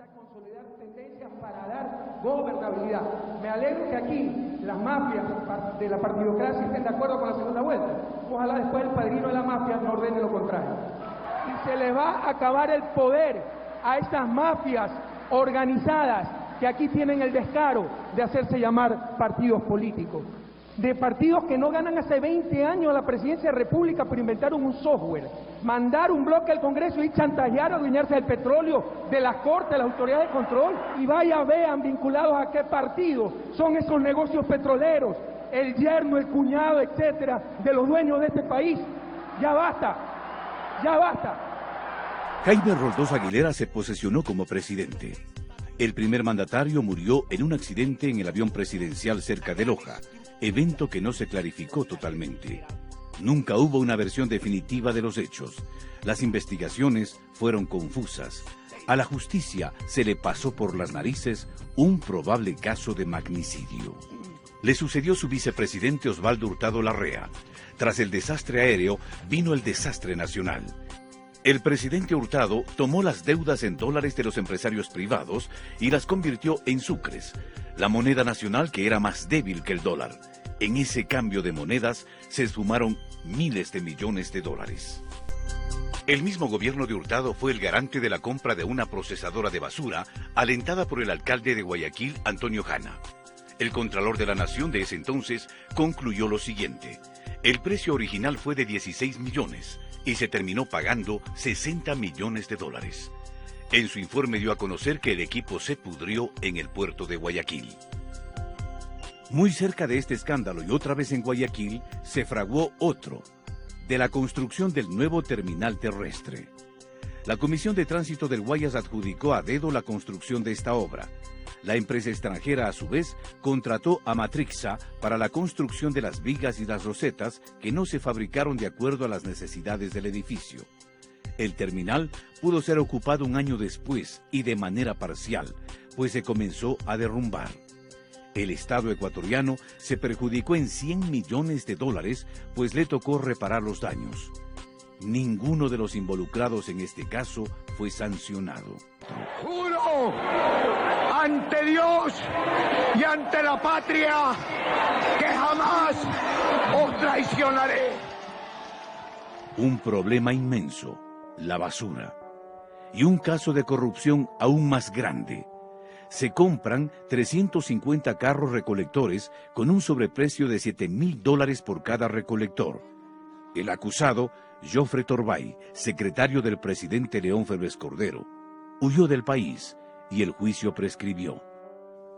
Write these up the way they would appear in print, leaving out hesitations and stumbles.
empieza a consolidar tendencias para dar gobernabilidad. Me alegro que aquí las mafias de la partidocracia estén de acuerdo con la segunda vuelta. Ojalá después el padrino de la mafia no ordene lo contrario. Y se le va a acabar el poder a estas mafias organizadas que aquí tienen el descaro de hacerse llamar partidos políticos. De partidos que no ganan hace 20 años la presidencia de la República, pero inventaron un software, mandar un bloque al Congreso y chantajear a adueñarse del petróleo, de las cortes, de las autoridades de control. Y vaya, vean vinculados a qué partido son esos negocios petroleros, el yerno, el cuñado, etcétera, de los dueños de este país. Ya basta, ya basta. Jaime Roldós Aguilera se posesionó como presidente. El primer mandatario murió en un accidente en el avión presidencial cerca de Loja, evento que no se clarificó totalmente. Nunca hubo una versión definitiva de los hechos. Las investigaciones fueron confusas. A la justicia se le pasó por las narices un probable caso de magnicidio. Le sucedió su vicepresidente Osvaldo Hurtado Larrea. Tras el desastre aéreo, vino el desastre nacional. El presidente Hurtado tomó las deudas en dólares de los empresarios privados y las convirtió en sucres, la moneda nacional que era más débil que el dólar. En ese cambio de monedas se esfumaron miles de millones de dólares. El mismo gobierno de Hurtado fue el garante de la compra de una procesadora de basura, alentada por el alcalde de Guayaquil, Antonio Jana. El Contralor de la Nación de ese entonces concluyó lo siguiente: el precio original fue de 16 millones y se terminó pagando 60 millones de dólares. En su informe dio a conocer que el equipo se pudrió en el puerto de Guayaquil. Muy cerca de este escándalo y otra vez en Guayaquil, se fraguó otro, de la construcción del nuevo terminal terrestre. La Comisión de Tránsito del Guayas adjudicó a dedo la construcción de esta obra. La empresa extranjera, a su vez, contrató a Matrixa para la construcción de las vigas y las rosetas que no se fabricaron de acuerdo a las necesidades del edificio. El terminal pudo ser ocupado un año después y de manera parcial, pues se comenzó a derrumbar. El Estado ecuatoriano se perjudicó en 100 millones de dólares, pues le tocó reparar los daños. Ninguno de los involucrados en este caso fue sancionado. ¡Juro ante Dios y ante la patria que jamás os traicionaré! Un problema inmenso, la basura. Y un caso de corrupción aún más grande. Se compran 350 carros recolectores con un sobreprecio de $7.000 por cada recolector. El acusado, Jofre Torbay, secretario del presidente León Febres Cordero, huyó del país y el juicio prescribió.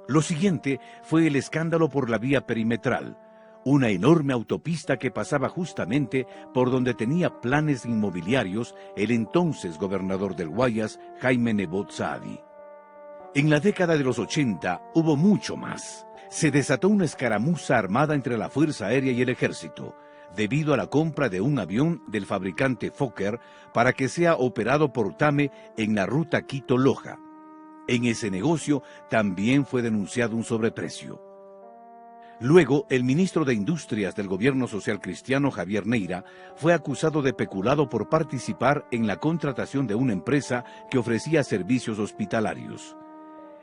Lo siguiente fue el escándalo por la vía perimetral, una enorme autopista que pasaba justamente por donde tenía planes inmobiliarios el entonces gobernador del Guayas, Jaime Nebot Saadi. En la década de los 80 hubo mucho más. Se desató una escaramuza armada entre la Fuerza Aérea y el Ejército, debido a la compra de un avión del fabricante Fokker para que sea operado por TAME en la ruta Quito-Loja. En ese negocio también fue denunciado un sobreprecio. Luego, el ministro de Industrias del gobierno social cristiano, Javier Neira, fue acusado de peculado por participar en la contratación de una empresa que ofrecía servicios hospitalarios.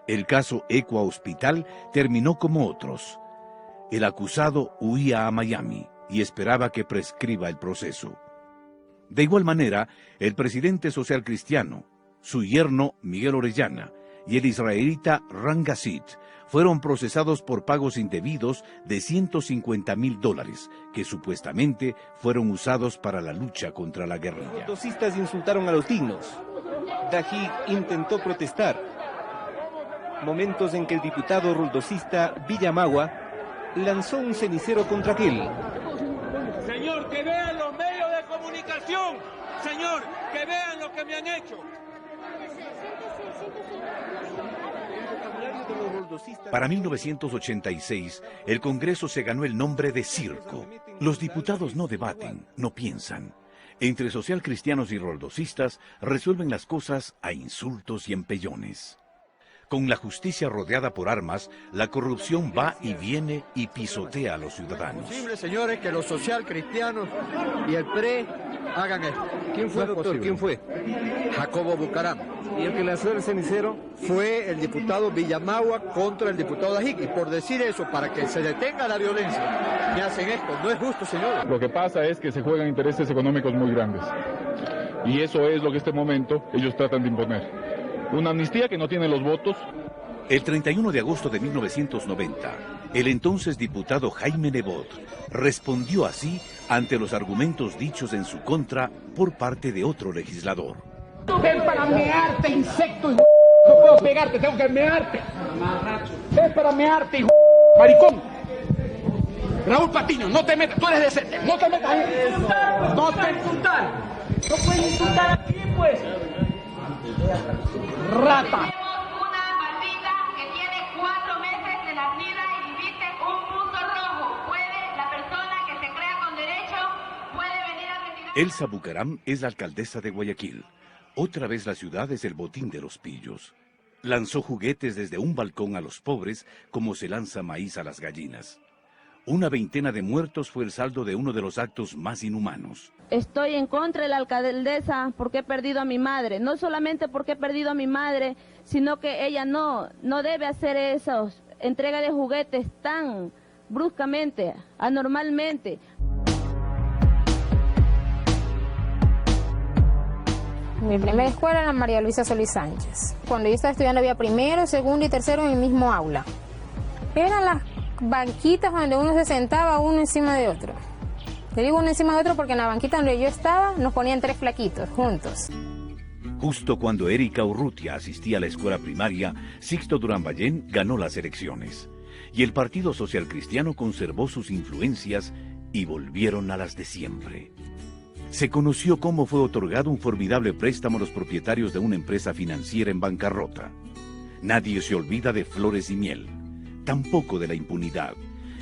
El caso Equa Hospital terminó como otros. El acusado huía a Miami y esperaba que prescriba el proceso. De igual manera, el presidente social cristiano, su yerno Miguel Orellana y el israelita Ran Gassit fueron procesados por pagos indebidos de $150.000 que supuestamente fueron usados para la lucha contra la guerrilla. Los roldosistas insultaron a los dignos. Dají intentó protestar. Momentos en que el diputado roldosista Villamagua lanzó un cenicero contra aquel. Señor, que vean los medios de comunicación. Señor, que vean lo que me han hecho. Para 1986, el Congreso se ganó el nombre de circo. Los diputados no debaten, no piensan. Entre socialcristianos y roldosistas resuelven las cosas a insultos y empellones. Con la justicia rodeada por armas, la corrupción va y viene y pisotea a los ciudadanos. Es posible, señores, que los socialcristianos y el PRE Hagan esto. ¿Quién fue, doctor? ¿Quién fue? Jacobo Bucaram. ¿Y el que lanzó el cenicero? Fue el diputado Villamagua contra el diputado Dajic. Y por decir eso, para que se detenga la violencia, me hacen esto. No es justo, señor. Lo que pasa es que se juegan intereses económicos muy grandes. Y eso es lo que en este momento ellos tratan de imponer. Una amnistía que no tiene los votos. El 31 de agosto de 1990, el entonces diputado Jaime Nebot respondió así ante los argumentos dichos en su contra por parte de otro legislador. Ven para mearte, insecto, hijo. No puedo pegarte, tengo que mearte. Ven para mearte, hijo. Maricón. Raúl Patiño, no te metas, tú eres decente, no te metas. No te insultar. No puedes insultar aquí, pues. Rata. Elsa Bucaram es la alcaldesa de Guayaquil. Otra vez la ciudad es el botín de los pillos. Lanzó juguetes desde un balcón a los pobres como se lanza maíz a las gallinas. Una veintena de muertos fue el saldo de uno de los actos más inhumanos. Estoy en contra de la alcaldesa porque he perdido a mi madre. No solamente porque he perdido a mi madre, sino que ella no debe hacer esos entrega de juguetes tan bruscamente, anormalmente. Mi primera escuela era María Luisa Solís Sánchez. Cuando yo estaba estudiando había primero, segundo y tercero en el mismo aula. Eran las banquitas donde uno se sentaba uno encima de otro. Te digo uno encima de otro porque en la banquita donde yo estaba nos ponían 3 flaquitos juntos. Justo cuando Erika Urrutia asistía a la escuela primaria, Sixto Durán Ballén ganó las elecciones. Y el Partido Social Cristiano conservó sus influencias y volvieron a las de siempre. Se conoció cómo fue otorgado un formidable préstamo a los propietarios de una empresa financiera en bancarrota. Nadie se olvida de Flores y Miel, tampoco de la impunidad,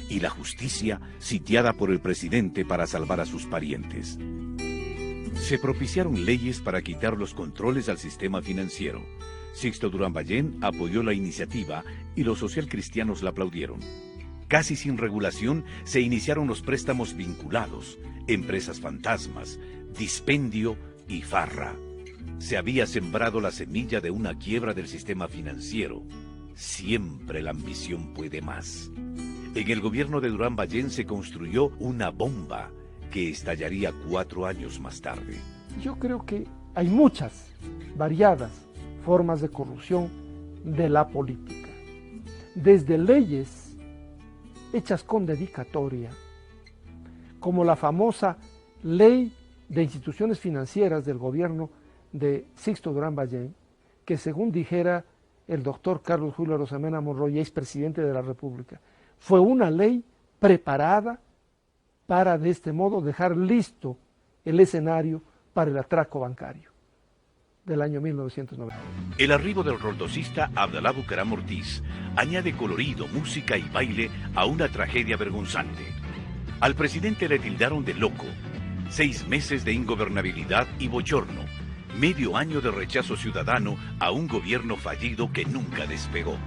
y la justicia sitiada por el presidente para salvar a sus parientes. Se propiciaron leyes para quitar los controles al sistema financiero. Sixto Durán Ballén apoyó la iniciativa y los socialcristianos la aplaudieron. Casi sin regulación se iniciaron los préstamos vinculados, empresas fantasmas, dispendio y farra. Se había sembrado la semilla de una quiebra del sistema financiero. Siempre la ambición puede más. En el gobierno de Durán Ballén se construyó una bomba que estallaría 4 años más tarde. Yo creo que hay muchas, variadas formas de corrupción de la política. Desde leyes hechas con dedicatoria, como la famosa Ley de Instituciones Financieras del gobierno de Sixto Durán Ballén, que según dijera el doctor Carlos Julio Arosemena Monroy, expresidente de la República, fue una ley preparada para de este modo dejar listo el escenario para el atraco bancario del año 1990. El arribo del roldosista Abdalá Bucaram Ortiz añade colorido, música y baile a una tragedia vergonzante. Al presidente le tildaron de loco, 6 meses de ingobernabilidad y bochorno, medio año de rechazo ciudadano a un gobierno fallido que nunca despegó.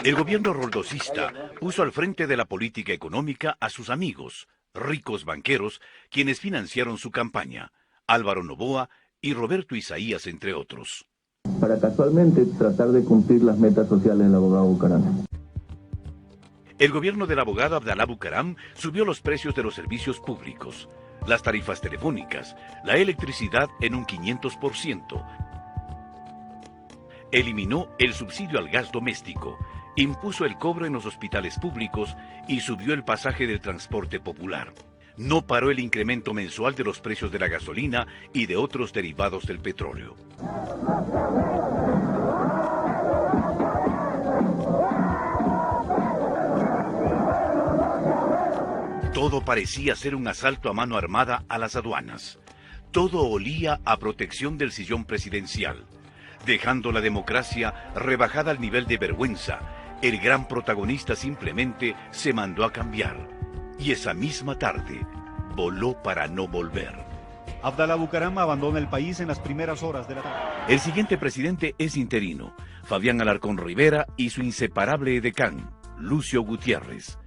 El gobierno roldosista puso al frente de la política económica a sus amigos, ricos banqueros, quienes financiaron su campaña, Álvaro Noboa y Roberto Isaías, entre otros. Para casualmente tratar de cumplir las metas sociales del abogado Bucaram. El gobierno del abogado Abdalá Bucaram subió los precios de los servicios públicos, las tarifas telefónicas, la electricidad en un 500%. Eliminó el subsidio al gas doméstico, impuso el cobro en los hospitales públicos y subió el pasaje del transporte popular. No paró el incremento mensual de los precios de la gasolina y de otros derivados del petróleo. Todo parecía ser un asalto a mano armada a las aduanas. Todo olía a protección del sillón presidencial. Dejando la democracia rebajada al nivel de vergüenza, el gran protagonista simplemente se mandó a cambiar. Y esa misma tarde, voló para no volver. Abdalá Bucaram abandona el país en las primeras horas de la tarde. El siguiente presidente es interino, Fabián Alarcón Rivera y su inseparable edecán, Lucio Gutiérrez.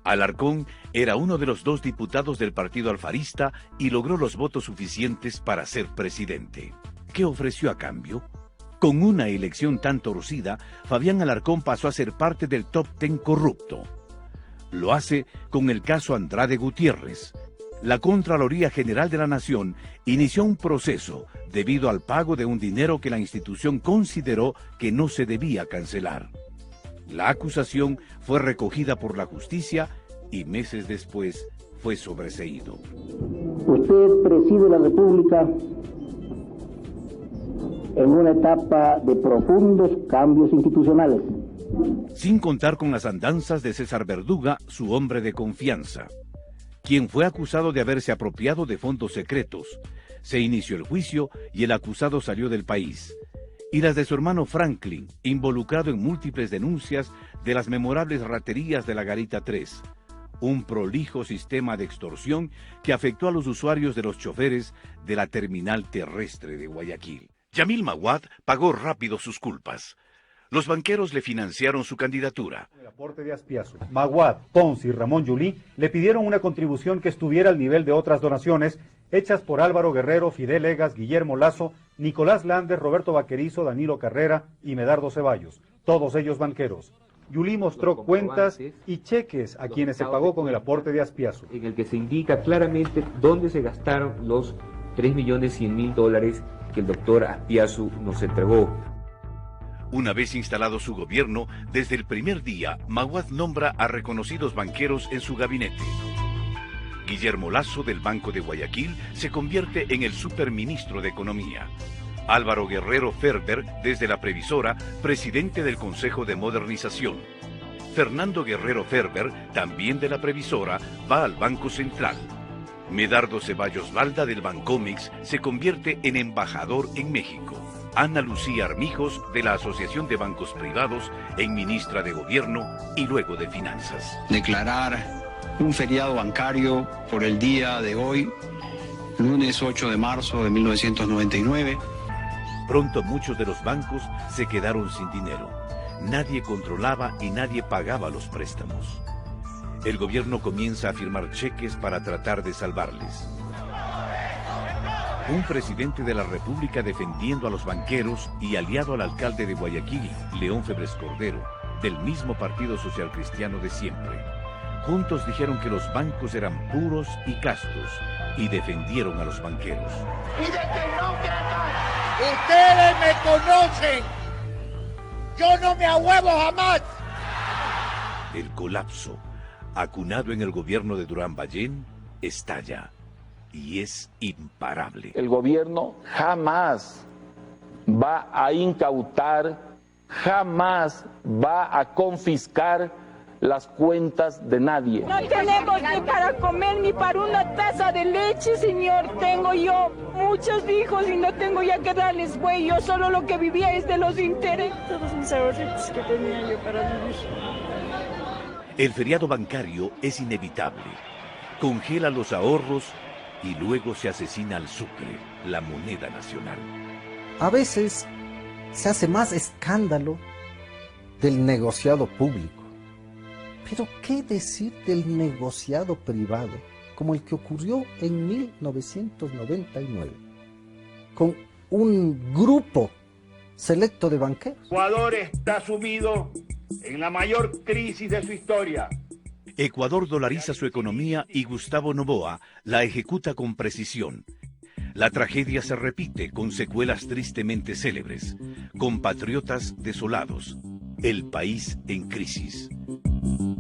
Alarcón era uno de los 2 diputados del partido alfarista y logró los votos suficientes para ser presidente. ¿Qué ofreció a cambio? Con una elección tan torcida, Fabián Alarcón pasó a ser parte del top 10 corrupto. Lo hace con el caso Andrade Gutiérrez. La Contraloría General de la Nación inició un proceso debido al pago de un dinero que la institución consideró que no se debía cancelar. La acusación fue recogida por la justicia y meses después fue sobreseído. Usted preside la República en una etapa de profundos cambios institucionales. Sin contar con las andanzas de César Verduga, su hombre de confianza, quien fue acusado de haberse apropiado de fondos secretos. Se inició el juicio y el acusado salió del país. Y las de su hermano Franklin, involucrado en múltiples denuncias de las memorables raterías de la Garita 3. Un prolijo sistema de extorsión que afectó a los usuarios de los choferes de la terminal terrestre de Guayaquil. Yamil Maguad pagó rápido sus culpas. Los banqueros le financiaron su candidatura. El aporte de Aspiazu, Maguad, Pons y Ramón Yulí le pidieron una contribución que estuviera al nivel de otras donaciones hechas por Álvaro Guerrero, Fidel Egas, Guillermo Lazo, Nicolás Landes, Roberto Vaquerizo, Danilo Carrera y Medardo Ceballos, todos ellos banqueros. Yulí mostró cuentas y cheques a quienes se pagó con el aporte de Aspiazu. En el que se indica claramente dónde se gastaron los $3.100.000 que el doctor Aspiazu nos entregó. Una vez instalado su gobierno, desde el primer día, Maguad nombra a reconocidos banqueros en su gabinete. Guillermo Lazo, del Banco de Guayaquil, se convierte en el superministro de Economía. Álvaro Guerrero Ferber, desde la Previsora, presidente del Consejo de Modernización. Fernando Guerrero Ferber, también de la Previsora, va al Banco Central. Medardo Ceballos Valda, del Bancomex, se convierte en embajador en México. Ana Lucía Armijos, de la Asociación de Bancos Privados, en ministra de Gobierno y luego de Finanzas. Declarar un feriado bancario por el día de hoy, lunes 8 de marzo de 1999. Pronto muchos de los bancos se quedaron sin dinero. Nadie controlaba y nadie pagaba los préstamos. El gobierno comienza a firmar cheques para tratar de salvarles. Un presidente de la República defendiendo a los banqueros y aliado al alcalde de Guayaquil, León Febres Cordero, del mismo Partido Social Cristiano de siempre. Juntos dijeron que los bancos eran puros y castos y defendieron a los banqueros. Y de que no crean, ustedes me conocen, yo no me ahuevo jamás. El colapso, acunado en el gobierno de Durán Ballén, estalla y es imparable. El gobierno jamás va a incautar, jamás va a confiscar las cuentas de nadie. No tenemos ni para comer ni para una taza de leche, señor. Tengo yo muchos hijos y no tengo ya que darles güey. Yo solo lo que vivía es de los intereses. Todos mis ahorritos que tenía yo para vivir. El feriado bancario es inevitable. Congela los ahorros y luego se asesina al sucre, la moneda nacional. A veces se hace más escándalo del negociado público. Pero ¿qué decir del negociado privado, como el que ocurrió en 1999, con un grupo selecto de banqueros? Ecuador está sumido en la mayor crisis de su historia. Ecuador dolariza su economía y Gustavo Noboa la ejecuta con precisión. La tragedia se repite con secuelas tristemente célebres, compatriotas desolados, el país en crisis.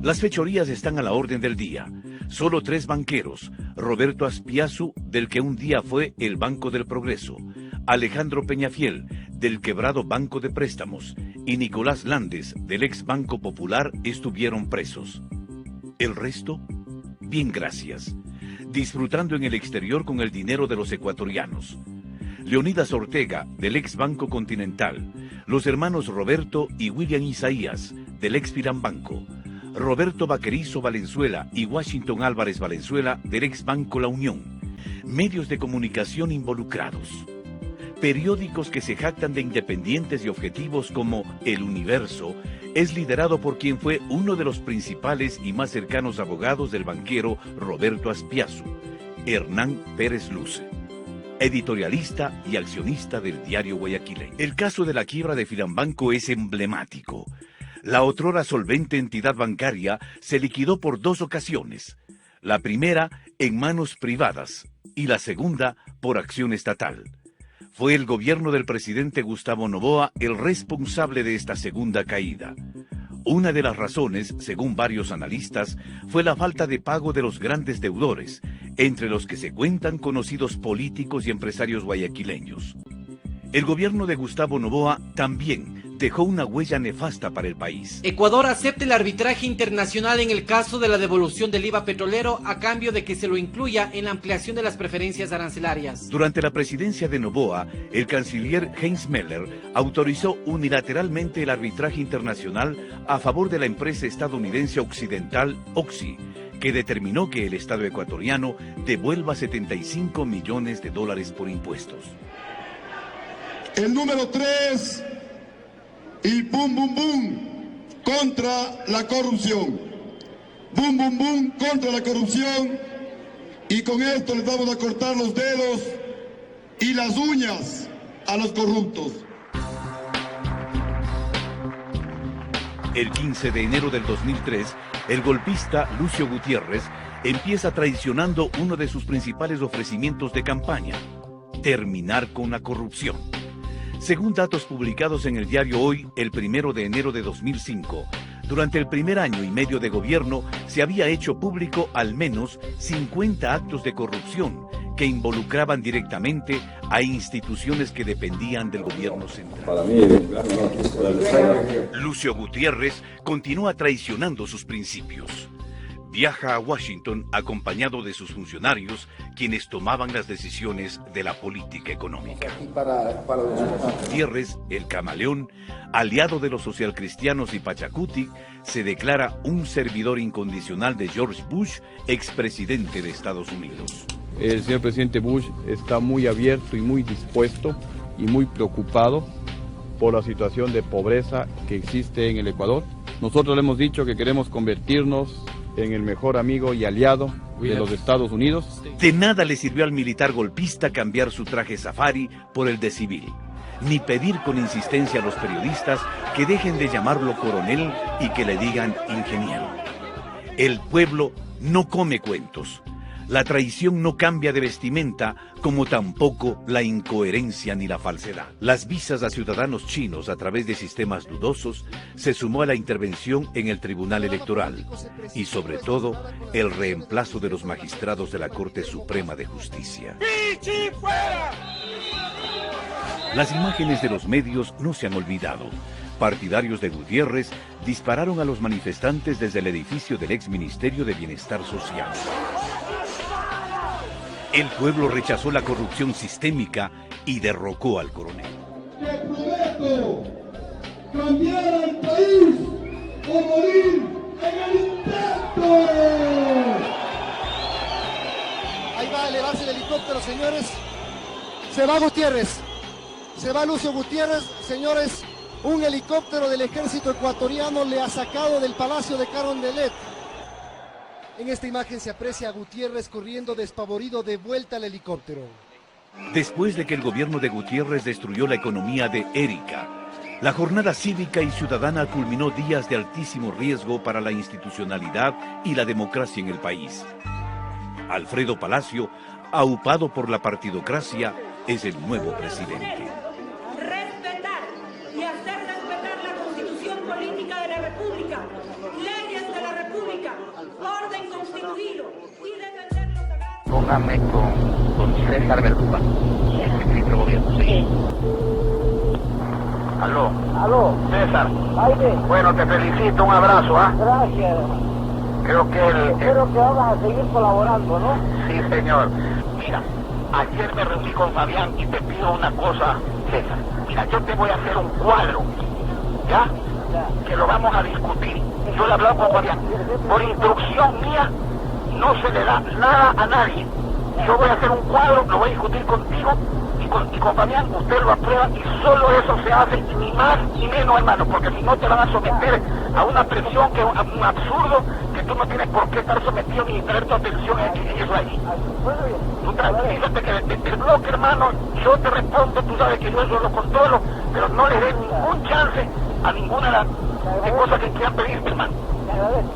Las fechorías están a la orden del día. Solo 3 banqueros, Roberto Aspiazu, del que un día fue el Banco del Progreso, Alejandro Peñafiel, del quebrado Banco de Préstamos, y Nicolás Landes, del ex Banco Popular, estuvieron presos. ¿El resto? Bien, gracias. Disfrutando en el exterior con el dinero de los ecuatorianos. Leonidas Ortega, del ex Banco Continental, los hermanos Roberto y William Isaías, del ex Firambanco, Roberto Vaquerizo Valenzuela y Washington Álvarez Valenzuela, del ex Banco La Unión, medios de comunicación involucrados. periódicos que se jactan de independientes y objetivos como El Universo, es liderado por quien fue uno de los principales y más cercanos abogados del banquero Roberto Aspiazu, Hernán Pérez Luce, editorialista y accionista del diario guayaquileño. El caso de la quiebra de Filambanco es emblemático. La otrora solvente entidad bancaria se liquidó por 2 ocasiones. La primera en manos privadas y la segunda por acción estatal. Fue el gobierno del presidente Gustavo Noboa el responsable de esta segunda caída. Una de las razones, según varios analistas, fue la falta de pago de los grandes deudores, entre los que se cuentan conocidos políticos y empresarios guayaquileños. El gobierno de Gustavo Noboa también dejó una huella nefasta para el país. Ecuador acepta el arbitraje internacional en el caso de la devolución del IVA petrolero a cambio de que se lo incluya en la ampliación de las preferencias arancelarias. Durante la presidencia de Noboa, el canciller Heinz Meller autorizó unilateralmente el arbitraje internacional a favor de la empresa estadounidense occidental Oxy, que determinó que el Estado ecuatoriano devuelva $75 millones por impuestos. El número 3... y bum bum bum contra la corrupción. Bum bum bum contra la corrupción. Y con esto les vamos a cortar los dedos y las uñas a los corruptos. El 15 de enero del 2003, el golpista Lucio Gutiérrez empieza traicionando uno de sus principales ofrecimientos de campaña: terminar con la corrupción. Según datos publicados en el diario Hoy, el 1 de enero de 2005, durante el primer año y medio de gobierno se había hecho público al menos 50 actos de corrupción que involucraban directamente a instituciones que dependían del gobierno central. Lucio Gutiérrez continúa traicionando sus principios. Viaja a Washington acompañado de sus funcionarios, quienes tomaban las decisiones de la política económica. Gutiérrez, el camaleón, aliado de los socialcristianos y Pachacuti, se declara un servidor incondicional de George Bush, expresidente de Estados Unidos. El señor presidente Bush está muy abierto y muy dispuesto y muy preocupado por la situación de pobreza que existe en el Ecuador. Nosotros le hemos dicho que queremos convertirnos en el mejor amigo y aliado de los Estados Unidos. De nada le sirvió al militar golpista cambiar su traje safari por el de civil, ni pedir con insistencia a los periodistas que dejen de llamarlo coronel y que le digan ingeniero. El pueblo no come cuentos. La traición no cambia de vestimenta, como tampoco la incoherencia ni la falsedad. Las visas a ciudadanos chinos a través de sistemas dudosos se sumó a la intervención en el Tribunal Electoral y, sobre todo, el reemplazo de los magistrados de la Corte Suprema de Justicia. Las imágenes de los medios no se han olvidado. Partidarios de Gutiérrez dispararon a los manifestantes desde el edificio del ex Ministerio de Bienestar Social. El pueblo rechazó la corrupción sistémica y derrocó al coronel. Te prometo cambiar al país o morir en el intento. Ahí va a elevarse el helicóptero, señores. Se va Gutiérrez. Se va Lucio Gutiérrez, señores. Un helicóptero del ejército ecuatoriano le ha sacado del Palacio de Carondelet. En esta imagen se aprecia a Gutiérrez corriendo despavorido de vuelta al helicóptero. Después de que el gobierno de Gutiérrez destruyó la economía de Erika, la jornada cívica y ciudadana culminó días de altísimo riesgo para la institucionalidad y la democracia en el país. Alfredo Palacio, aupado por la partidocracia, es el nuevo presidente. Respetar y hacer respetar la Constitución Política de la República, leyes de la República, orden constituido y defender los sagrados. Póngame con César Verduga, el ministro de gobierno. Sí. Aló, César. Aire. Bueno, te felicito, un abrazo, ¿ah? Gracias. Creo que espero que vamos a seguir colaborando, ¿no? Sí, señor. Mira, ayer me reuní con Fabián y te pido una cosa, César. Mira, yo te voy a hacer un cuadro, ¿ya? Que lo vamos a discutir. Yo le he hablado con Fabián. Por instrucción mía, no se le da nada a nadie. Yo voy a hacer un cuadro, lo voy a discutir contigo y con Fabián usted lo aprueba y solo eso se hace, y ni más ni menos, hermano, porque si no te van a someter a una presión, que es un absurdo, que tú no tienes por qué estar sometido ni traer tu atención en eso ahí. Tú tranquilízate que del bloque, hermano, yo te respondo, tú sabes que yo eso lo controlo, pero no le den ningún chance a ninguna de cosas que quieran pedirte, hermano.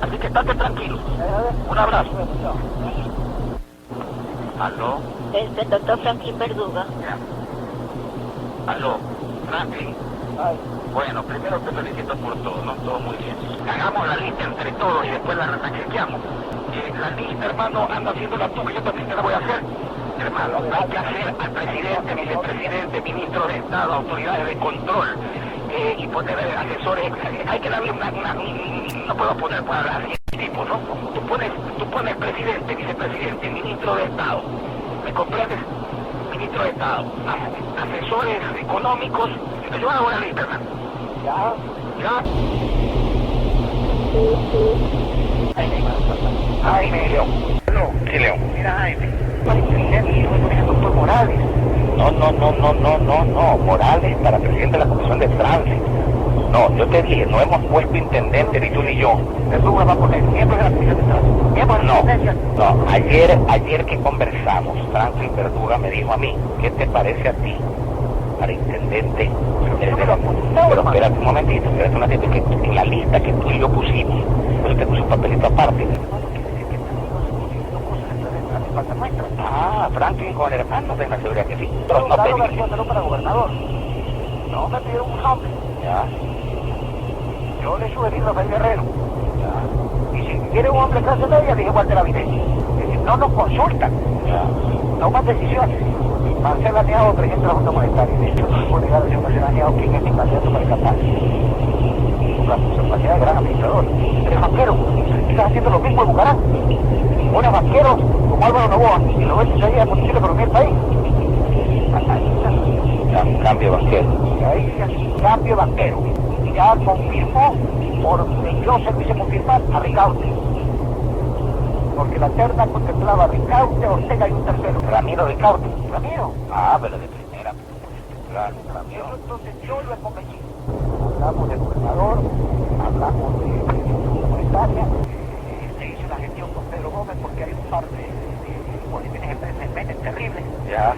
Así que estate tranquilo. Un abrazo. ¿Aló? El doctor Franklin Verduga. ¿Aló? Franklin. Bueno, primero te felicito por todo, ¿no? Todo muy bien. Hagamos la lista entre todos y después la chequeamos. La lista, hermano, anda haciendo la tuya, yo también te la voy a hacer. Hermano, hay que hacer al presidente, vicepresidente, ministro de Estado, autoridades de control, y poner asesores. Hay que darle no puedo poner para así tipo, ¿no? Tú pones presidente, vicepresidente, ministro de Estado. ¿Me comprendes? Ministro de Estado, asesores económicos. Yo hago la lista, hermano. ¿Ya? Jaime, León. Sí, León. Mira, Jaime. Para presidente, yo voy a doctor Morales. No. Morales para presidente de la Comisión de Tránsito. No, yo te dije, no hemos puesto intendente ni tú ni yo. Verduga va a poner miembros de la Comisión de Tránsito. Miembros de la No, ayer que conversamos, Franklin Verduga me dijo a mí, ¿qué te parece a ti para intendente? Pero espérate un momentito, que en la lista que tú y yo pusimos, yo te puse un papelito aparte. Franklin con el hermano, de la seguridad que sí. Pero no para gobernador. No me pidieron un nombre. Ya. Yo le sugerí a Rafael Guerrero. Ya. Y si quiere un hombre clase media, dije Walter Avidez. No nos consultan. Ya. Toman decisiones. Marcelo Aneado, presidente de la Junta Monetaria. De hecho, no se puede negar al señor Marcelo Aneado quién es mi candidato para el capaz. Su capacidad de gran administrador. Eres banquero. Estás haciendo lo mismo en Bucaram. Una banquero como Álvaro Novoa, y lo ves ahí a conducir la economía del país. Cambio banquero. Cambio banquero. Ya confirmó, por yo se quise confirmar a Ricaute. Porque la terna contemplaba a Ricaute, Ortega y un tercero. Ramiro Ricaute. Ramiro. Pero de primera. Claro, Ramiro. Entonces yo lo he convencido. Hablamos del gobernador, hablamos de la monetaria. Se hizo una gestión con Pedro Gómez porque hay un par de boletines empresas terribles. Ya.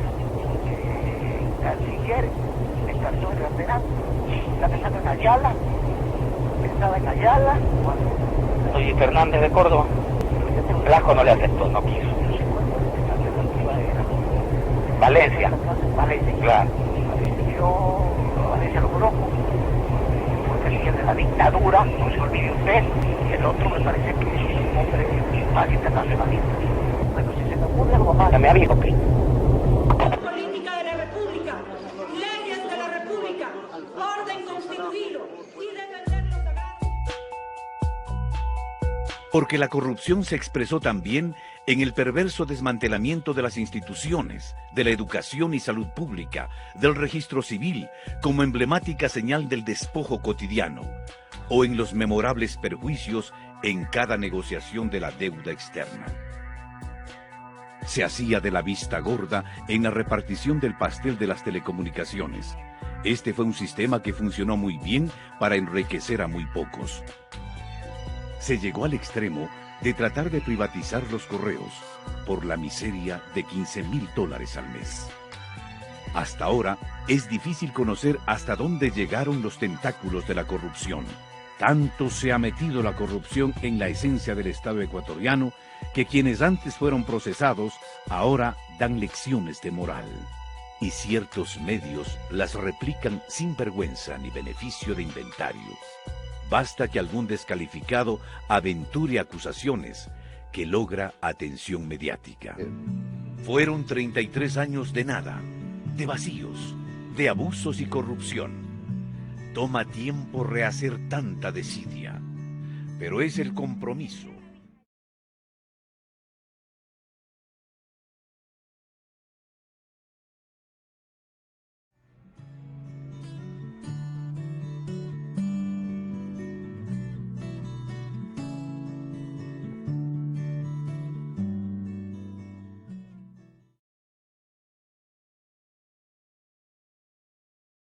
Canciller, el cartón de Ramberán, está pensando en Ayala, pensaba en Ayala. Oye, Fernández de Córdoba, Blasco no le aceptó, no quiso. Valencia, claro. Yo Valencia lo conozco, porque el líder de la dictadura, no se olvide usted, y el otro me parece que es un hombre más internacionalista. Bueno, si se me ocurre algo más, ya me aviso, ¿ok? Política de la República, leyes de la República, orden constituido y defender los sagrados. Porque la corrupción se expresó también en el perverso desmantelamiento de las instituciones, de la educación y salud pública, del registro civil, como emblemática señal del despojo cotidiano, o en los memorables perjuicios en cada negociación de la deuda externa. Se hacía de la vista gorda en la repartición del pastel de las telecomunicaciones. Este fue un sistema que funcionó muy bien para enriquecer a muy pocos. Se llegó al extremo de tratar de privatizar los correos por la miseria de $15,000 al mes. Hasta ahora es difícil conocer hasta dónde llegaron los tentáculos de la corrupción. Tanto se ha metido la corrupción en la esencia del Estado ecuatoriano que quienes antes fueron procesados ahora dan lecciones de moral. Y ciertos medios las replican sin vergüenza ni beneficio de inventario. Basta que algún descalificado aventure acusaciones que logra atención mediática. Fueron 33 años de nada, de vacíos, de abusos y corrupción. Toma tiempo rehacer tanta desidia, pero es el compromiso